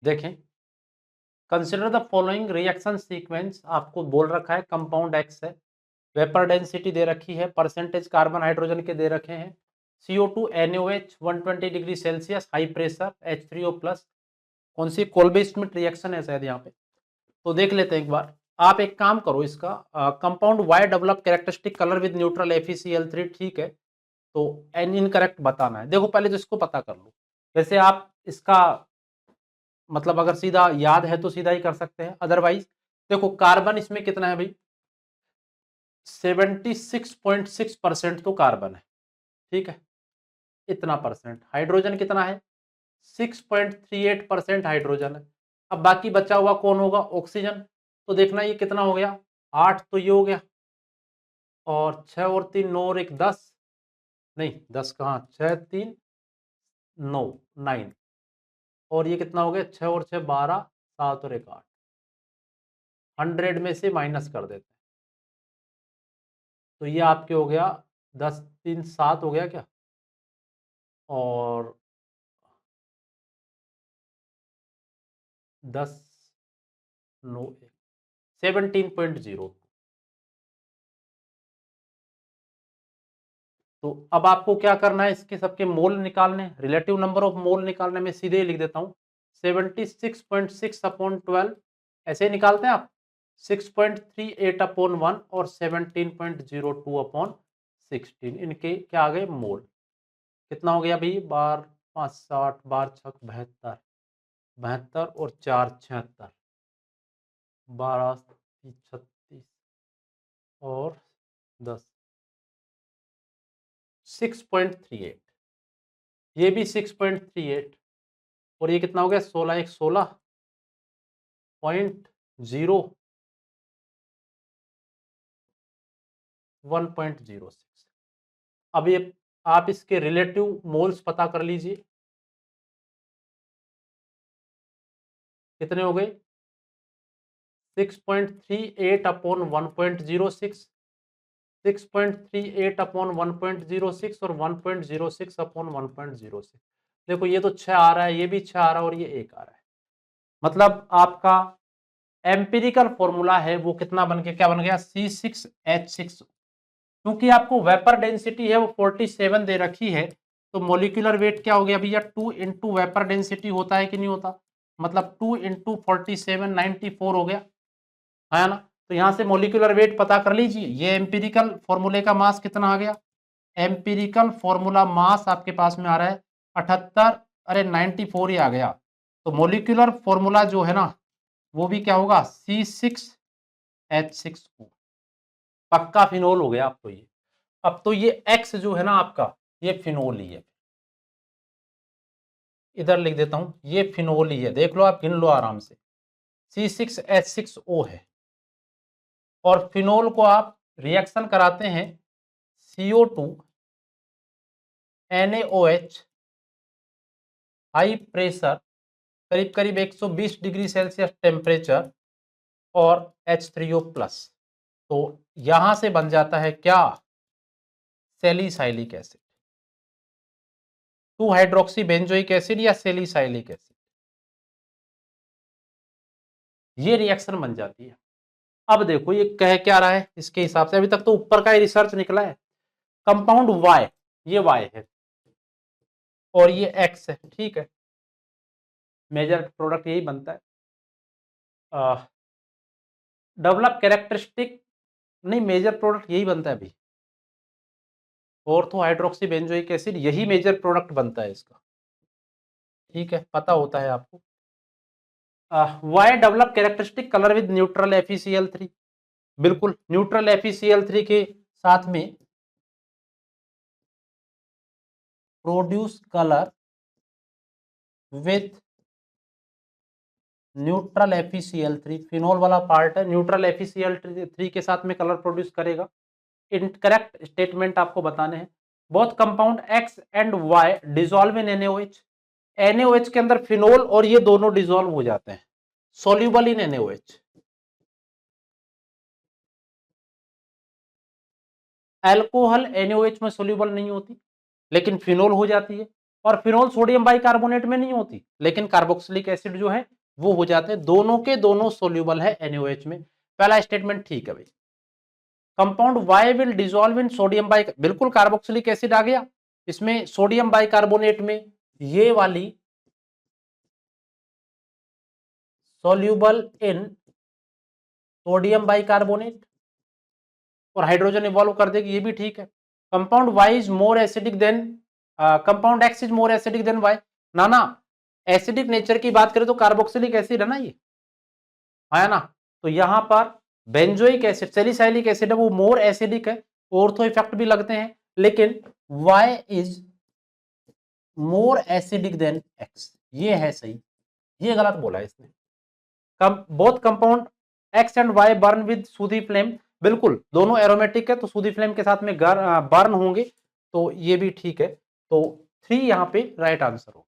देखें, consider the following reaction sequence, आपको बोल रखा है कंपाउंड एक्स है, वेपर डेंसिटी दे रखी है, परसेंटेज कार्बन हाइड्रोजन के दे रखे हैं, CO2 NaOH 120 degree Celsius, high pressure, H3O+, कौन सी कोल्बे स्मिथ रिएक्शन है शायद यहाँ पे। तो देख लेते हैं एक बार। आप एक काम करो, इसका compound Y develop characteristic colour with neutral FeCl3, ठीक है, तो एन इनकरेक्ट बताना है। देखो पहले तो इसको पता कर लो, वैसे आप इसका मतलब अगर सीधा याद है तो सीधा ही कर सकते हैं, अदरवाइज देखो कार्बन इसमें कितना है भाई, 76.6% तो कार्बन है, ठीक है, इतना परसेंट। हाइड्रोजन कितना है, 6.38% हाइड्रोजन है। अब बाकी बचा हुआ कौन होगा, ऑक्सीजन। तो देखना ये कितना हो गया, 8 तो ये हो गया, और 6 और 3 9 और 1 10, नहीं 10 कहाँ, 6 3 9 9, और ये कितना हो गया, 6 और 6 12, 7 और 1 8, 100 में से माइनस कर देते हैं, तो ये आपके हो गया 10 3 7 हो गया क्या, और 10 9 1 17.0। तो अब आपको क्या करना है, इसके सबके मोल निकालने, रिलेटिव नंबर ऑफ मोल निकालने में सीधे ही लिख देता हूं 76.6/12, ऐसे ही निकालते हैं आप, 6.38/1 और 17.02/16, इनके क्या आ गए मोल। कितना हो गया भाई, 12 5 60, 12 6 72, 72 और 4 76, 12 36 और 10, 6.38, ये भी 6.38, और ये कितना हो गया, 16 1 16.0 1.06। अब ये आप इसके रिलेटिव मोल्स पता कर लीजिए, कितने हो गए, 6.38/1.06, 6.38/1.06 और 1.06/1.06। देखो ये तो 6 आ रहा है, ये भी 6 आ रहा है, और ये 1 आ रहा है, मतलब आपका एम्पिरिकल फॉर्मूला है वो कितना बन के क्या बन गया, C6H6। क्योंकि आपको वेपर डेंसिटी है वो 47 दे रखी है, तो मोलिकुलर वेट क्या हो गया भैया, 2 इंटू वेपर डेंसिटी होता है कि नहीं होता, मतलब 2 इंटू 47 94 हो गया, है ना। तो यहां से मोलिकुलर वेट पता कर लीजिए, ये एम्पिरिकल फॉर्मूले का मास कितना आ गया, एम्पिरिकल फॉर्मूला मास आपके पास में आ रहा है 78, अरे 94 ही आ गया। तो मोलिकुलर फॉर्मूला जो है ना वो भी क्या होगा, C6H6O, पक्का फिनोल हो गया। अब तो ये एक्स जो है ना आपका, ये फिनोल ही है, इधर लिख देता हूं, ये फिनोल ही है, देख लो आप, गिन लो आराम से, C6H6O है। और फिनोल को आप रिएक्शन कराते हैं CO2 NaOH, हाई प्रेशर, करीब करीब 120 डिग्री सेल्सियस टेम्परेचर, और H3O+, तो यहां से बन जाता है क्या, salicylic acid, 2 hydroxy benzoic acid या सैलिसाइलिक एसिड, ये रिएक्शन बन जाती है। अब देखो ये कह क्या रहा है, इसके हिसाब से अभी तक तो ऊपर का ही रिसर्च निकला है, कंपाउंड वाई, ये वाई है और ये एक्स है, ठीक है, मेजर प्रोडक्ट यही बनता है। डेवलप कैरेक्टरिस्टिक, नहीं मेजर प्रोडक्ट यही बनता है अभी, ऑर्थो हाइड्रोक्सी बेंजोइक एसिड, यही मेजर प्रोडक्ट बनता है इसका, ठीक है, पता होता है आपको। Y develop characteristic colour with neutral FeCl3, बिल्कुल न्यूट्रल FeCl3 के साथ में produce colour with neutral FeCl3, phenol वाला पार्ट है, न्यूट्रल FeCl3 के साथ में कलर प्रोड्यूस करेगा। इनकरेक्ट स्टेटमेंट आपको बताने हैं, both compound X and Y dissolve in NaOH, NaOH के अंदर फिनोल और ये दोनों डिसॉल्व हो जाते हैं, soluble in NaOH। Alcohol NaOH में सोल्यूबल नहीं होती, लेकिन फिनोल हो जाती है, और फिनोल सोडियम बाइकार्बोनेट में नहीं होती, लेकिन कार्बोक्सिलिक एसिड जो है वो हो जाते हैं, दोनों के दोनों सोल्यूबल है NaOH में। पहला स्टेटमेंट ठीक है भाई। Compound Y will dissolve in sodium bike, बिल्कुल कार्बोक्सिलिक एसिड आ गया इसमें सोडियम बाइकार्बोनेट में, ये वाली सोल्यूबल इन सोडियम बाइकार्बोनेट और हाइड्रोजन इवॉल्व कर देगी, ये भी ठीक है। Compound Y is more acidic than compound X is more acidic than Y, ना एसिडिक नेचर की बात करें तो कार्बोक्सिलिक एसिड है ना ये, है ना। तो यहां पर बेंजोइक एसिड सैलिसाइलिक एसिड है वो मोर एसिडिक है, ऑर्थो इफेक्ट भी लगते हैं, लेकिन Y is more acidic than X, ये है सही, ये गलत बोला है इसने। Both compound X and Y burn with sooty flame, बिल्कुल दोनों एरोमेटिक है तो सूदी फ्लेम के साथ में बर्न होंगे, तो ये भी ठीक है। तो 3 यहाँ पे राइट आंसर होगा।